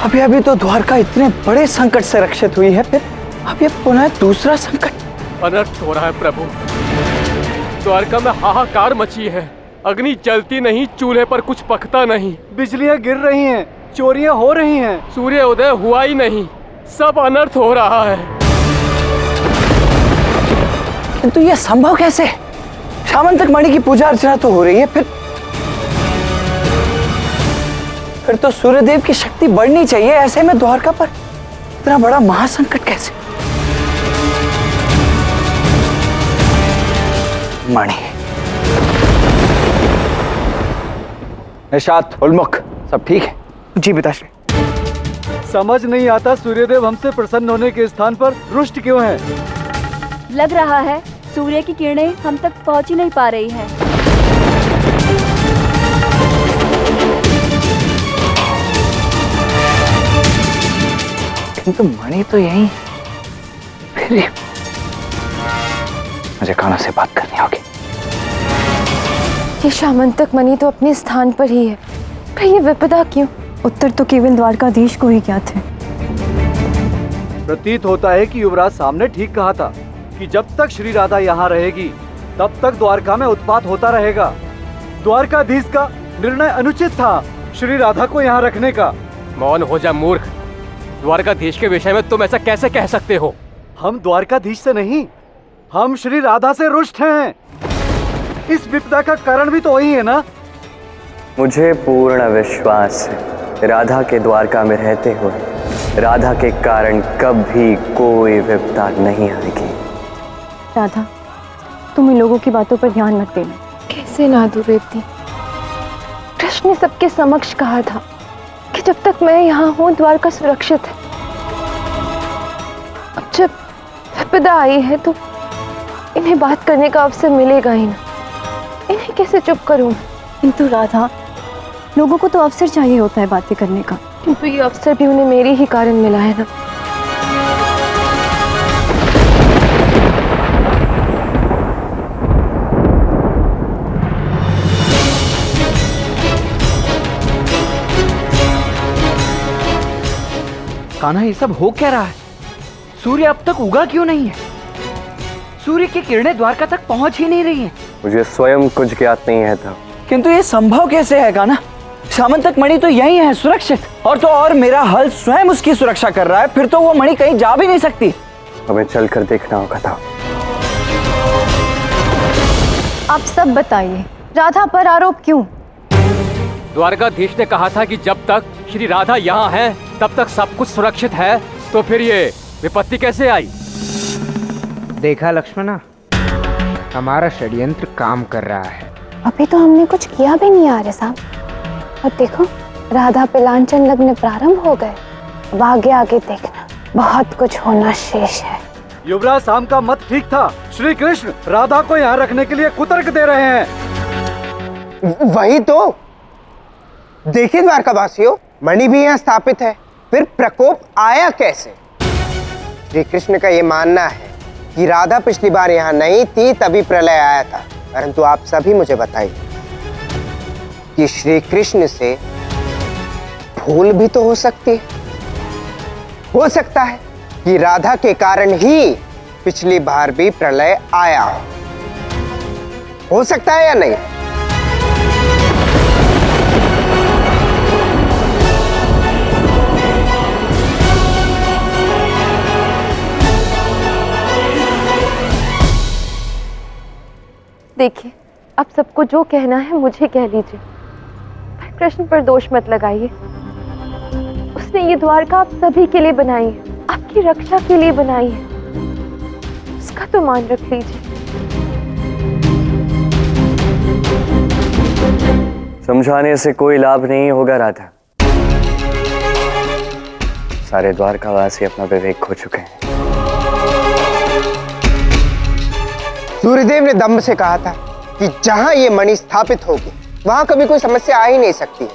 अभी अभी तो द्वारका इतने बड़े संकट से रक्षित हुई है, फिर अब ये पुनः दूसरा संकट। अनर्थ हो रहा है प्रभु। द्वारका में हाहाकार मची है। अग्नि जलती नहीं, चूल्हे पर कुछ पकता नहीं, बिजलियां गिर रही हैं, चोरियां हो रही हैं, सूर्य उदय हुआ ही नहीं, सब अनर्थ हो रहा है। किंतु ये संभव कैसे? सामंतक मणि की पूजा अर्चना तो हो रही है, फिर तो सूर्यदेव की शक्ति बढ़नी चाहिए। ऐसे में द्वारका पर इतना बड़ा महासंकट कैसे? मणि, निषाद, उल्मुख, सब ठीक है? जी पिताश्री। समझ नहीं आता सूर्यदेव हमसे प्रसन्न होने के स्थान पर रुष्ट क्यों हैं? लग रहा है सूर्य की किरणें हम तक पहुंच ही नहीं पा रही हैं। किंतु मणि तो यही, फिर मुझे कान्हा से बात करनी होगी। ये सामंतक मणि तो अपने स्थान पर ही है, पर ये विपदा क्यों? उत्तर तो केवल द्वारकाधीश को ही ज्ञात है। प्रतीत होता है कि युवराज सामने ठीक कहा था कि जब तक श्री राधा यहाँ रहेगी तब तक द्वारका में उत्पात होता रहेगा। द्वारकाधीश का निर्णय अनुचित था श्री राधा को यहाँ रखने का। मौन हो जा मूर्ख। द्वारकाधीश के विषय में तुम ऐसा कैसे कह सकते हो? हम द्वारकाधीश से नहीं, हम श्री राधा से रुष्ट हैं। इस विपदा का कारण भी तो वही है ना? मुझे पूर्ण विश्वास है राधा के द्वारका में रहते हुए राधा के कारण कभी कोई विपदा नहीं आएगी। राधा, तुम इन लोगों की बातों पर ध्यान मत देना। कैसे ना दूं बेटी? कृष्ण ने सबके समक्ष कहा था कि जब तक मैं यहाँ हूँ द्वारका सुरक्षित है। अब जब विपदा आई है तो इन्हें बात करने का अवसर मिलेगा ही ना। इन्हें कैसे चुप करूँ? किंतु राधा, लोगों को तो अवसर चाहिए होता है बातें करने का। किंतु ये अवसर भी उन्हें मेरे ही कारण मिला है ना। कान्हा, ये सब हो क्या रहा है? सूर्य अब तक उगा क्यों नहीं है? सूर्य की किरणें द्वारका तक पहुंच ही नहीं रही हैं। मुझे स्वयं कुछ ज्ञात नहीं है था। किंतु ये संभव कैसे है कान्हा? सामंतक मणि तो यही है सुरक्षित, और तो और मेरा हल स्वयं उसकी सुरक्षा कर रहा है, फिर तो वो मणि कहीं जा भी नहीं सकती। हमें चलकर देखना होगा था। आप सब बताइए, राधा पर आरोप क्यों? द्वारकाधीश ने कहा था कि जब तक श्री राधा यहाँ है तब तक सब कुछ सुरक्षित है, तो फिर ये विपत्ति कैसे आई? देखा लक्ष्मणा, हमारा षड्यंत्र काम कर रहा है। अभी तो हमने कुछ किया भी नहीं आर्य साहब, और देखो राधा पे लांछन लगने प्रारंभ हो गए। अब आगे आगे देखना, बहुत कुछ होना शेष है। युवराज साम का मत ठीक था। श्री कृष्ण राधा को यहाँ रखने के लिए कुतर्क दे रहे हैं। वही तो देखिए द्वारकावासियों, मणि भी यहाँ स्थापित है, फिर प्रकोप आया कैसे? श्री कृष्ण का ये मानना है कि राधा पिछली बार यहाँ नहीं थी तभी प्रलय आया था, परंतु आप सभी मुझे बताइए कि श्री कृष्ण से भूल भी तो हो सकती है। हो सकता है कि राधा के कारण ही पिछली बार भी प्रलय आया हो सकता है या नहीं? देखिए, अब सबको जो कहना है मुझे कह लीजिए, पर कृष्ण पर दोष मत लगाइए। उसने ये द्वारका आप सभी के लिए बनाई है, आपकी रक्षा के लिए बनाई है, उसका तो मान रख लीजिए। समझाने से कोई लाभ नहीं होगा राधा। सारे द्वारकावासी अपना विवेक खो चुके हैं। सूर्यदेव ने दंभ से कहा था कि जहां ये मणि स्थापित होगी वहां कभी कोई समस्या आ ही नहीं सकती है,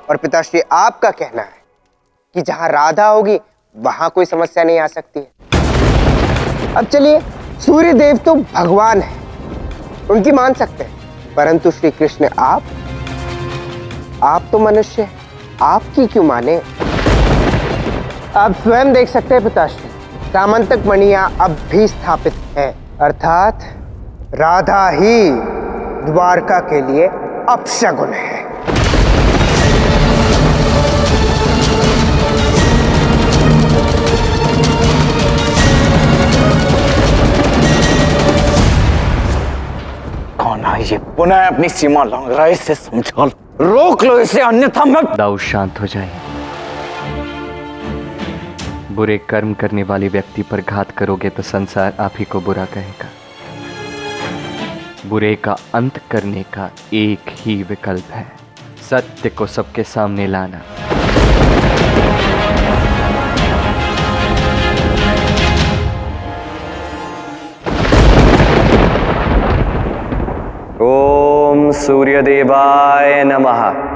और पिताश्री आपका कहना है कि जहां राधा होगी वहां कोई समस्या नहीं आ सकती है। अब चलिए, सूर्यदेव तो भगवान है, उनकी मान सकते हैं, परंतु श्री कृष्ण आप तो मनुष्य हैं, आपकी क्यों माने? आप स्वयं देख सकते हैं पिताश्री, सामंतक मणि यहाँ अब भी स्थापित है, अर्थात राधा ही द्वारका के लिए अपशगुन है। कौन है ये पुनः अपनी सीमा लांघ रहा है, इसे समझा लो, रोक लो इसे, अन्यथा मैं। दाऊ शांत हो जाइए। बुरे कर्म करने वाले व्यक्ति पर घात करोगे तो संसार आप ही को बुरा कहेगा। बुरे का अंत करने का एक ही विकल्प है, सत्य को सबके सामने लाना। ओम सूर्यदेवाय नमः।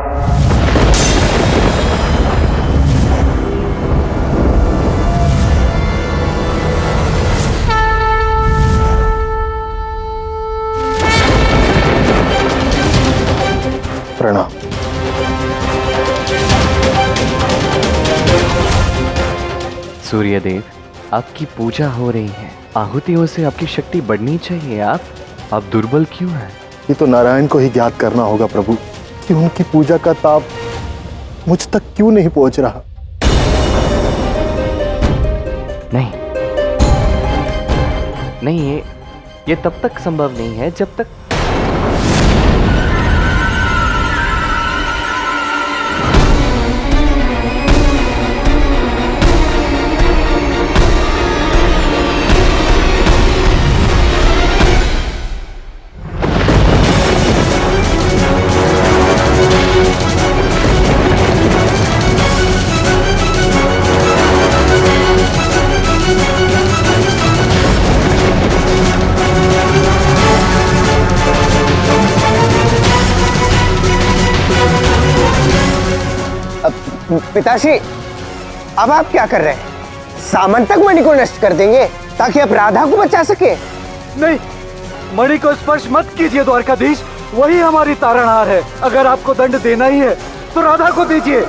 प्रणाम। सूर्यदेव, आपकी पूजा हो रही है, आहुतियों से आपकी शक्ति बढ़नी चाहिए। आप दुर्बल क्यों हैं? ये तो नारायण को ही ज्ञात करना होगा प्रभु कि उनकी पूजा का ताप मुझ तक क्यों नहीं पहुंच रहा। नहीं, ये तब तक संभव नहीं है जब तक पिताश्री, अब आप क्या कर रहे हैं? सामंतक मणि को नष्ट कर देंगे ताकि आप राधा को बचा सके? नहीं, मणि को स्पर्श मत कीजिए द्वारकाधीश, वही हमारी तारणहार है। अगर आपको दंड देना ही है तो राधा को दीजिए।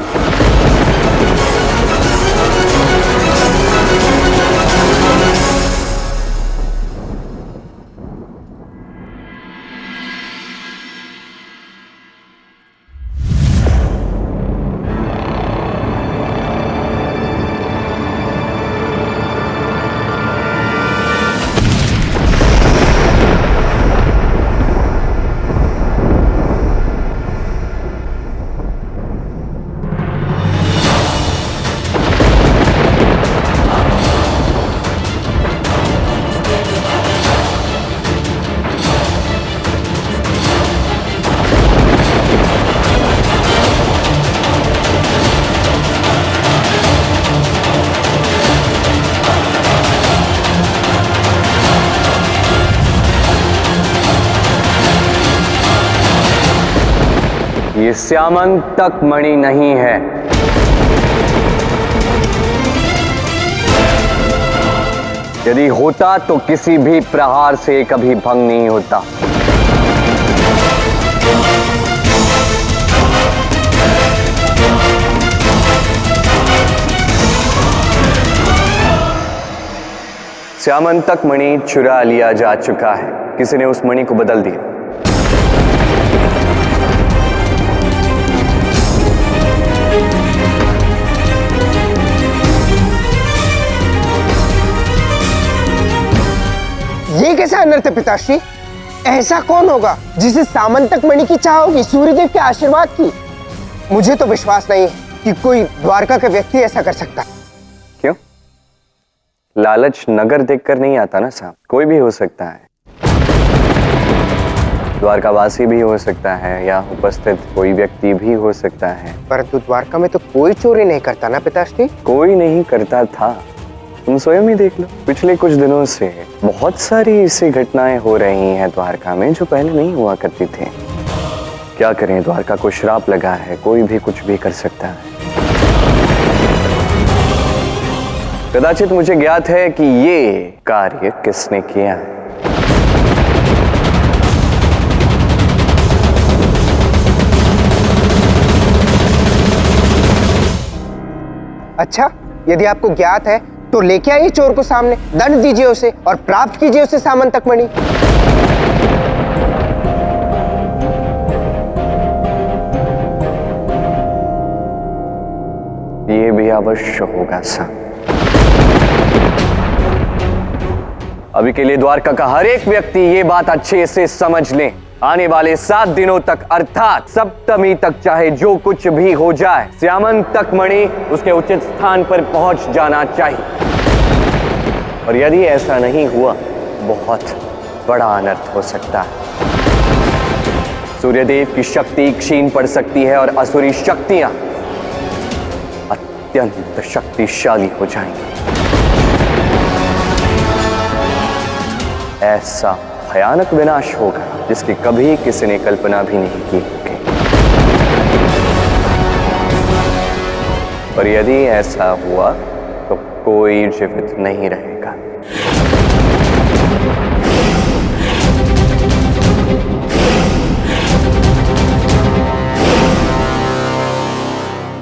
ये स्यामंतक मणि नहीं है। यदि होता तो किसी भी प्रहार से कभी भंग नहीं होता। स्यामंतक मणि चुरा लिया जा चुका है, किसी ने उस मणि को बदल दिया। ये कैसा अनर्थ है पिताश्री? ऐसा कौन होगा जिसे सामंतक मणि की चाह होगी, सूर्यदेव के आशीर्वाद की? मुझे तो विश्वास नहीं है कि कोई द्वारका का व्यक्ति ऐसा कर सकता है। क्यों? लालच नगर देखकर नहीं आता ना साहब, कोई भी हो सकता है। द्वारकावासी भी हो सकता है या उपस्थित कोई व्यक्ति भी हो सकता है। परंतु द्वारका में तो कोई चोरी नहीं करता ना पिताश्री? कोई नहीं करता था, तुम स्वयं ही देख लो। पिछले कुछ दिनों से बहुत सारी ऐसी घटनाएं हो रही हैं द्वारका में जो पहले नहीं हुआ करती थी। क्या करें, द्वारका को श्राप लगा है, कोई भी कुछ भी कर सकता है। कदाचित मुझे ज्ञात है कि ये कार्य किसने किया है। अच्छा, यदि आपको ज्ञात है तो लेके आइए चोर को सामने, दंड दीजिए उसे और प्राप्त कीजिए उसे सामंतक मणि। ये भी अवश्य होगा सा। अभी के लिए द्वारका का हर एक व्यक्ति ये बात अच्छे से समझ ले, आने वाले 7 दिनों तक अर्थात सप्तमी तक चाहे जो कुछ भी हो जाए, श्यामंतक मणि उसके उचित स्थान पर पहुंच जाना चाहिए। और यदि ऐसा नहीं हुआ, बहुत बड़ा अनर्थ हो सकता है। सूर्यदेव की शक्ति क्षीण पड़ सकती है और असुरी शक्तियां अत्यंत शक्तिशाली हो जाएंगी। ऐसा भयानक विनाश होगा जिसकी कभी किसी ने कल्पना भी नहीं की होगी। और यदि ऐसा हुआ तो कोई जीवित नहीं रहेगा।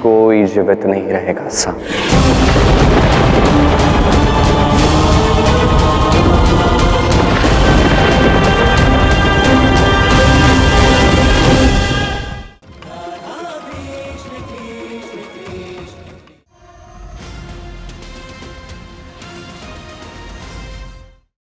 कोई जीवित नहीं रहेगा सा।